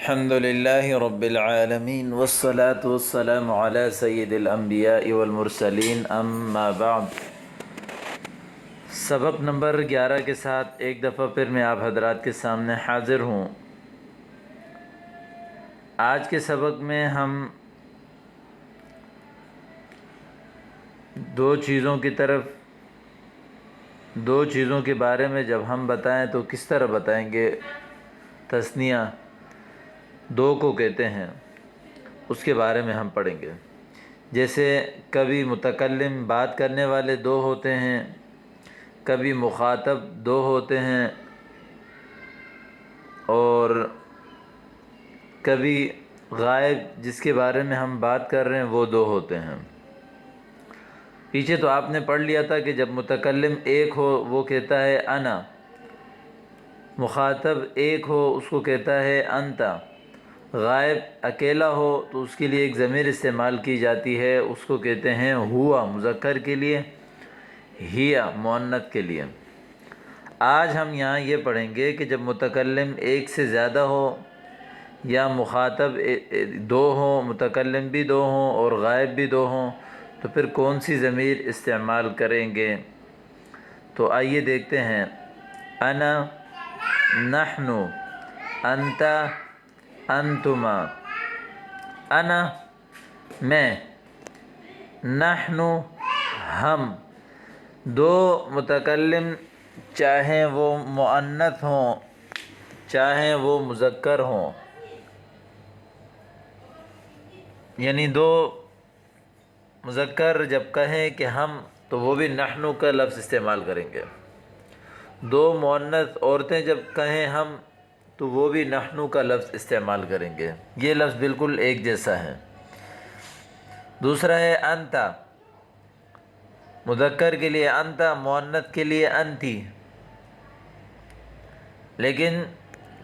الحمد للہ رب العالمین والصلاة والسلام علی سید الانبیاء والمرسلین اما بعد۔ سبق نمبر 11 کے ساتھ ایک دفعہ پھر میں آپ حضرات کے سامنے حاضر ہوں۔ آج کے سبق میں ہم دو چیزوں کے بارے میں جب ہم بتائیں تو کس طرح بتائیں گے۔ تثنیہ دو کو کہتے ہیں، اس کے بارے میں ہم پڑھیں گے۔ جیسے کبھی متکلم بات کرنے والے دو ہوتے ہیں، کبھی مخاطب دو ہوتے ہیں، اور کبھی غائب جس کے بارے میں ہم بات کر رہے ہیں وہ دو ہوتے ہیں۔ پیچھے تو آپ نے پڑھ لیا تھا کہ جب متکلم ایک ہو وہ کہتا ہے انا، مخاطب ایک ہو اس کو کہتا ہے انتا، غائب اکیلا ہو تو اس کے لیے ایک ضمیر استعمال کی جاتی ہے، اس کو کہتے ہیں ہوا مذکر کے لیے، ہیا مؤنث کے لیے۔ آج ہم یہاں یہ پڑھیں گے کہ جب متکلم ایک سے زیادہ ہو یا مخاطب دو ہوں، متکلم بھی دو ہوں اور غائب بھی دو ہوں تو پھر کون سی ضمیر استعمال کریں گے۔ تو آئیے دیکھتے ہیں۔ انا، نحن، انت، انتما۔ انا میں، نحن ہم۔ دو متکلم چاہیں وہ مؤنث ہوں چاہیں وہ مذکر ہوں، یعنی دو مذکر جب کہیں کہ ہم تو وہ بھی نحن کا لفظ استعمال کریں گے۔ دو مؤنث عورتیں جب کہیں ہم تو وہ بھی نحن کا لفظ استعمال کریں گے۔ یہ لفظ بالکل ایک جیسا ہے۔ دوسرا ہے انتا، مذکر کے لیے انتا، مؤنث کے لیے انتی۔ لیکن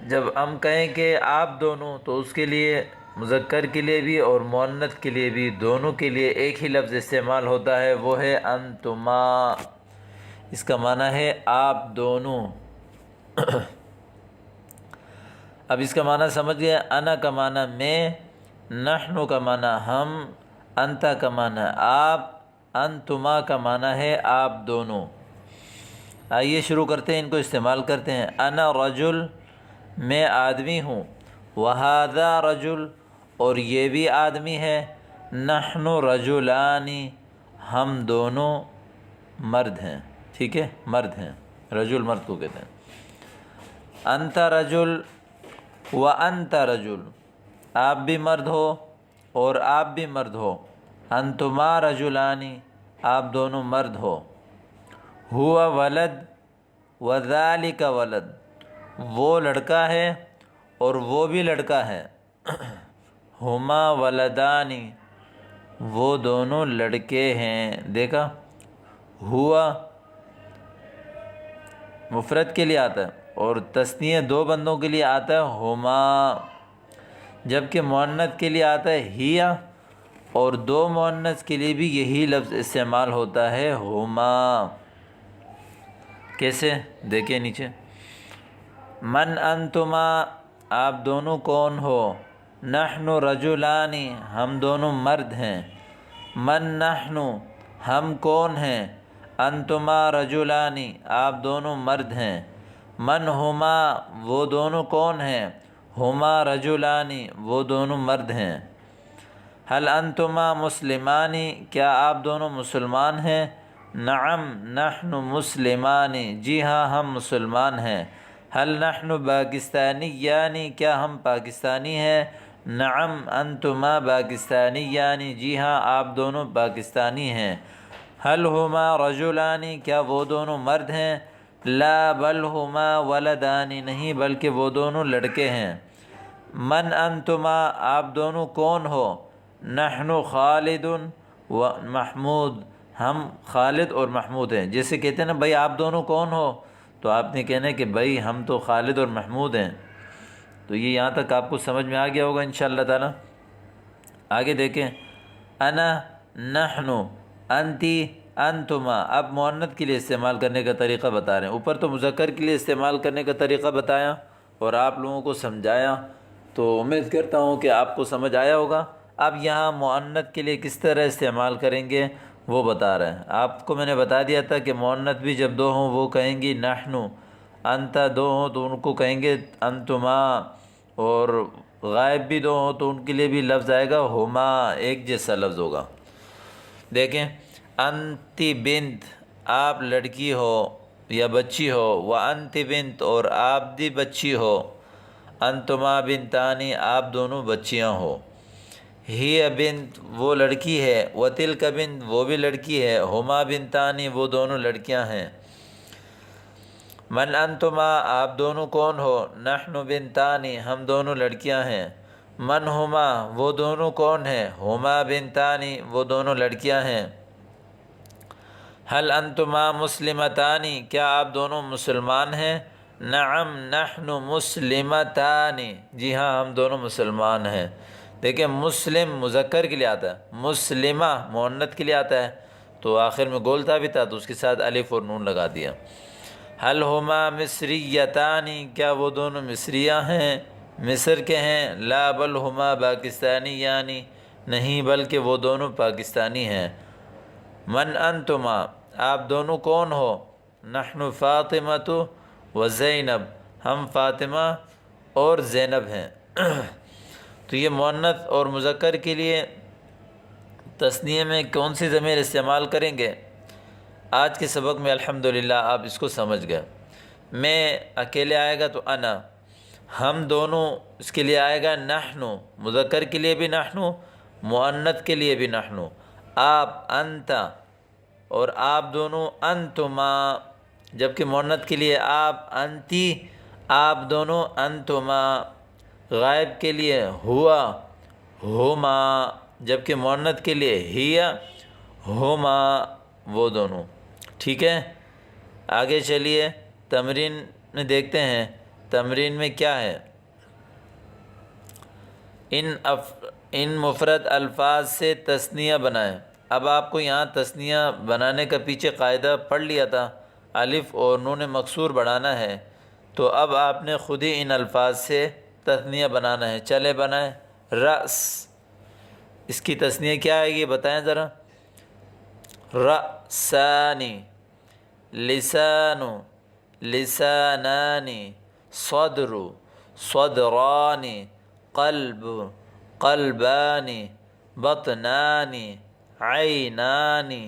جب ہم کہیں کہ آپ دونوں تو اس کے لیے مذکر کے لیے بھی اور مؤنث کے لیے بھی دونوں کے لیے ایک ہی لفظ استعمال ہوتا ہے، وہ ہے انتما۔ اس کا معنی ہے آپ دونوں۔ اب اس کا معنی سمجھ گئے۔ انا کا معنی میں، نحن کا معنی ہم، انتا کا معنی آپ، انتما کا معنی ہے آپ دونوں۔ آئیے شروع کرتے ہیں، ان کو استعمال کرتے ہیں۔ انا رجل، میں آدمی ہوں، وہذا رجل، اور یہ بھی آدمی ہے، نحن رجلان، ہم دونوں مرد ہیں۔ ٹھیک ہے، مرد ہیں، رجل مرد کو کہتے ہیں۔ انت رجل وانت رجل، آپ بھی مرد ہو اور آپ بھی مرد ہو۔ انتما رجلان، آپ دونوں مرد ہو۔ ہوا ولد وذالک ولد، وہ لڑکا ہے اور وہ بھی لڑکا ہے۔ ہما ولدان، وہ دونوں لڑکے ہیں۔ دیکھا، ہوا مفرد کے لیے آتا ہے اور تثنیہ دو بندوں کے لیے آتا ہے ہما، جبکہ مؤنث کے لیے آتا ہے ہیا، اور دو مؤنث کے لیے بھی یہی لفظ استعمال ہوتا ہے ہما۔ کیسے؟ دیکھیں نیچے۔ من انتما، آپ دونوں کون ہو؟ نحن رجلان، ہم دونوں مرد ہیں۔ من نحن، ہم کون ہیں؟ انتما رجلان، آپ دونوں مرد ہیں۔ من ہما، وہ دونوں کون ہیں؟ ہما رجلان، وہ دونوں مرد ہیں۔ هل انتما مسلمان، کیا آپ دونوں مسلمان ہیں؟ نعم نحن مسلمان، جی ہاں ہم مسلمان ہیں۔ هل نحن پاکستانیان، کیا ہم پاکستانی ہیں؟ نعم انتما پاکستانیان، جی ہاں آپ دونوں پاکستانی ہیں۔ هل ہما رجلان، کیا وہ دونوں مرد ہیں؟ لا بل ہما ولدان، نہیں بلکہ وہ دونوں لڑکے ہیں۔ من انتما، آپ دونوں کون ہو؟ نحن خالد و محمود، ہم خالد اور محمود ہیں۔ جیسے کہتے ہیں نا بھائی آپ دونوں کون ہو، تو آپ نے کہنا ہے کہ بھائی ہم تو خالد اور محمود ہیں۔ تو یہ یہاں تک آپ کو سمجھ میں آ گیا ہوگا انشاءاللہ تعالی۔ آگے دیکھیں۔ انا، نحن، انتی، انتما۔ اب مؤنث کے لیے استعمال کرنے کا طریقہ بتا رہے ہیں۔ اوپر تو مذکر کے لیے استعمال کرنے کا طریقہ بتایا اور آپ لوگوں کو سمجھایا تو امید کرتا ہوں کہ آپ کو سمجھ آیا ہوگا۔ اب یہاں مؤنث کے لیے کس طرح استعمال کریں گے وہ بتا رہے ہیں۔ آپ کو میں نے بتا دیا تھا کہ مؤنث بھی جب دو ہوں وہ کہیں گی نحنو، انت دو ہوں تو ان کو کہیں گے انتما، اور غائب بھی دو ہوں تو ان کے لیے بھی لفظ آئے گا ہما، ایک جیسا لفظ ہوگا۔ دیکھیں، انتی بنت، آپ لڑکی ہو یا بچی ہو، وانتی بنت، اور آپ بھی بچی ہو، انتما بنتانی، آپ دونوں بچیاں ہو، ہی بنت، وہ لڑکی ہے، وتلک بنت، وہ بھی لڑکی ہے، ہما بنتانی، وہ دونوں لڑکیاں ہیں۔ من انتما، آپ دونوں کون ہو، نحن بنتانی، ہم دونوں لڑکیاں ہیں۔ من ہما، وہ دونوں کون ہیں، ہما بنتانی، وہ دونوں لڑکیاں ہیں۔ حل انتما مسلمتانی، کیا آپ دونوں مسلمان ہیں، نعم نحن مسلمتان، جی ہاں ہم دونوں مسلمان ہیں۔ دیکھیں مسلم مذکر کے لیے آتا ہے، مسلمہ مؤنث کے لیے آتا ہے، تو آخر میں گولتا بھی تھا تو اس کے ساتھ الف اور نون لگا دیا۔ حل ہما مصریتان، کیا وہ دونوں مصریہ ہیں، مصر کے ہیں، لا بل ہما پاکستانی، یعنی نہیں بلکہ وہ دونوں پاکستانی ہیں۔ من انتما، آپ دونوں کون ہو، نحن فاطمۃ و زینب، ہم فاطمہ اور زینب ہیں۔ تو یہ مؤنث اور مذکر کے لیے تثنیہ میں کون سی ضمیر استعمال کریں گے، آج کے سبق میں الحمدللہ آپ اس کو سمجھ گئے۔ میں اکیلے آئے گا تو انا، ہم دونوں اس کے لیے آئے گا نحنو، مذکر کے لیے بھی نحنو، مؤنث کے لیے بھی نحنو، آپ انت، اور آپ دونوں انتما، جبکہ مؤنث کے لیے آپ انتی، آپ دونوں انتما، غائب کے لیے ہوا ہما، جبکہ مؤنث کے لیے ہیا ہما، وہ دونوں۔ ٹھیک ہے، آگے چلیے تمرین میں دیکھتے ہیں، تمرین میں کیا ہے۔ ان مفرد الفاظ سے تثنیہ بنائیں۔ اب آپ کو یہاں تثنیہ بنانے کا پیچھے قاعدہ پڑھ لیا تھا، الف اور نون مکسور بڑھانا ہے، تو اب آپ نے خود ہی ان الفاظ سے تثنیہ بنانا ہے۔ چلے بنائیں۔ رأس، اس کی تثنیہ کیا آئے گی بتائیں ذرا۔ رأسانی، لسان، لسانانی، صدر، صدرانی، قلب، قلبانی، بطنانی، عینانی،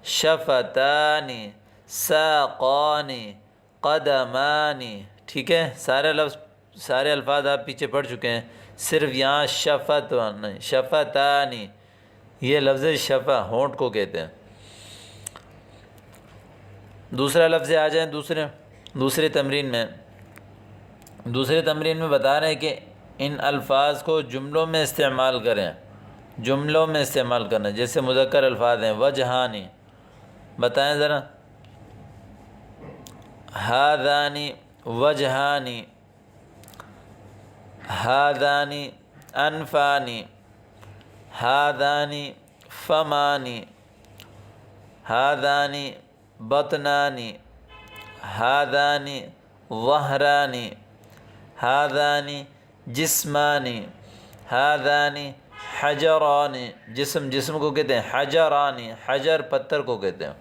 شفتانی، ساقانی، قدمانی۔ ٹھیک ہے، سارے الفاظ آپ پیچھے پڑھ چکے ہیں، صرف یہاں شفت نہیں، شفتانی، یہ لفظ شفا ہونٹ کو کہتے ہیں۔ دوسرا لفظ آ جائیں دوسرے تمرین میں۔ دوسرے تمرین میں بتا رہے ہیں کہ ان الفاظ کو جملوں میں استعمال کریں، جملوں میں استعمال کرنا، جیسے مذکر الفاظ ہیں وجہانی، بتائیں ذرا۔ ہذانی وجہانی، ہذانی انفانی، ہذانی فمانی، ہذانی بطنانی، ہذانی ظہرانی، ہذانی جسمانی، ہذانی حجرانی، جسم کو کہتے ہیں حجرانی، حجر پتھر کو کہتے ہیں،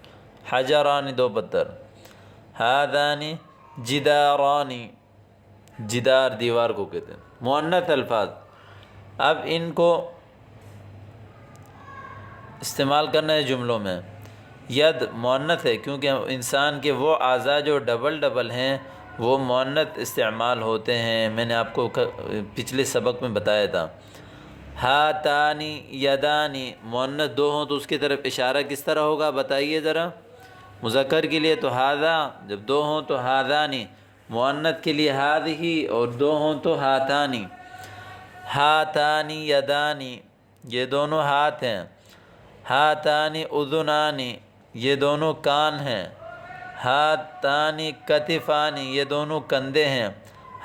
حجرانی دو پتھر، ہذانی جدارانی، جدار دیوار کو کہتے ہیں، مؤنث الفاظ۔ اب ان کو استعمال کرنا ہے جملوں میں۔ ید مؤنث ہے کیونکہ انسان کے وہ اعضاء جو ڈبل ہیں وہ مؤنث استعمال ہوتے ہیں، میں نے آپ کو پچھلے سبق میں بتایا تھا۔ ہاتانی یدانی، مؤنث دو ہوں تو اس کی طرف اشارہ کس طرح ہوگا بتائیے ذرا۔ مذکر کے لیے تو ہاذا، جب دو ہوں تو ہاذانی، مؤنث کے لیے ہذہ، اور دو ہوں تو ہاتانی۔ ہاتانی یدانی، یہ دونوں ہاتھ ہیں۔ ہاتانی اذنانی، یہ دونوں کان ہیں۔ ہاتانی کتفانی، یہ دونوں کندھے ہیں۔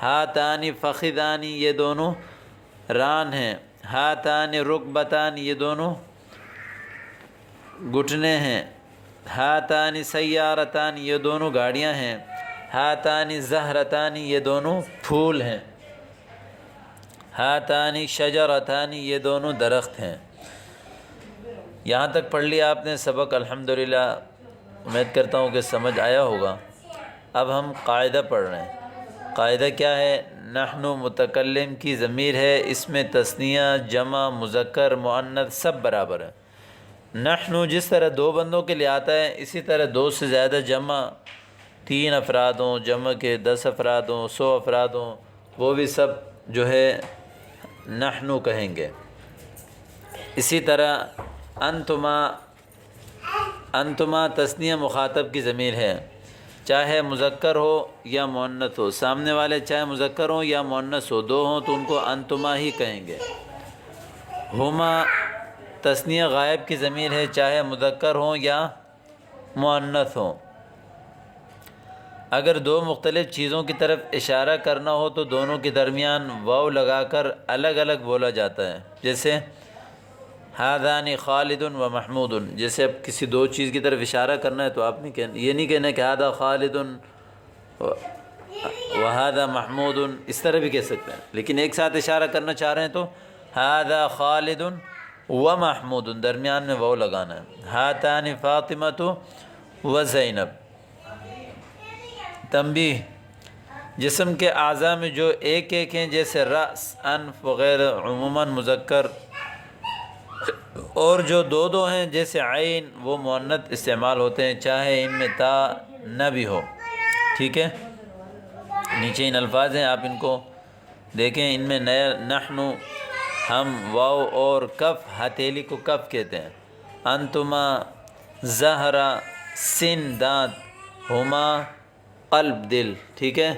ہاتانی فخذانی، یہ دونوں ران ہیں۔ ہاتانی رکبتانی، یہ دونوں گھٹنے ہیں۔ ہاتانی سیارتانی، یہ دونوں گاڑیاں ہیں۔ ہاتانی زہرتانی، یہ دونوں پھول ہیں۔ ہاتانی شجرتانی، یہ دونوں درخت ہیں۔ یہاں تک پڑھ لیا آپ نے سبق، الحمدللہ امید کرتا ہوں کہ سمجھ آیا ہوگا۔ اب ہم قاعدہ پڑھ رہے ہیں۔ قاعدہ کیا ہے؟ نحن متکلم کی ضمیر ہے، اس میں تثنیہ، جمع، مذکر، مؤنث سب برابر ہے۔ نحن جس طرح دو بندوں کے لیے آتا ہے، اسی طرح دو سے زیادہ جمع 3 افراد ہوں، جمع کے 10 افراد ہوں، 100 افراد ہوں، وہ بھی سب جو ہے نحن کہیں گے۔ اسی طرح انتما تثنیہ مخاطب کی ضمیر ہے، چاہے مذکر ہو یا مؤنث ہو، سامنے والے چاہے مذکر ہوں یا مؤنث ہو، دو ہوں تو ان کو انتما ہی کہیں گے۔ ہما تثنیہ غائب کی ضمیر ہے، چاہے مذکر ہوں یا مؤنث ہوں۔ اگر دو مختلف چیزوں کی طرف اشارہ کرنا ہو تو دونوں کے درمیان واو لگا کر الگ الگ بولا جاتا ہے، جیسے ہذان خالد و محمود، جیسے اب کسی دو چیز کی طرف اشارہ کرنا ہے تو آپ نے یہ نہیں کہنا کہ ہذا خالد و ہذا محمود، اس طرح بھی کہہ سکتے ہیں، لیکن ایک ساتھ اشارہ کرنا چاہ رہے ہیں تو ہذا خالد و محمود، درمیان میں واو لگانا ہے۔ ہاتان فاطمۃ و زینب۔ تنبیہ: جسم کے اعضاء میں جو ایک ایک ہیں، جیسے رأس، انف وغیرہ، عموماً مذکر، اور جو دو دو ہیں جیسے عین، وہ مؤنث استعمال ہوتے ہیں، چاہے ان میں تا نہ بھی ہو۔ ٹھیک ہے، نیچے ان الفاظ ہیں، آپ ان کو دیکھیں۔ ان میں نحن ہم واو اور کف، ہتھیلی کو کف کہتے ہیں۔ انتما زہرا، سن دانت، ہما قلب دل۔ ٹھیک ہے۔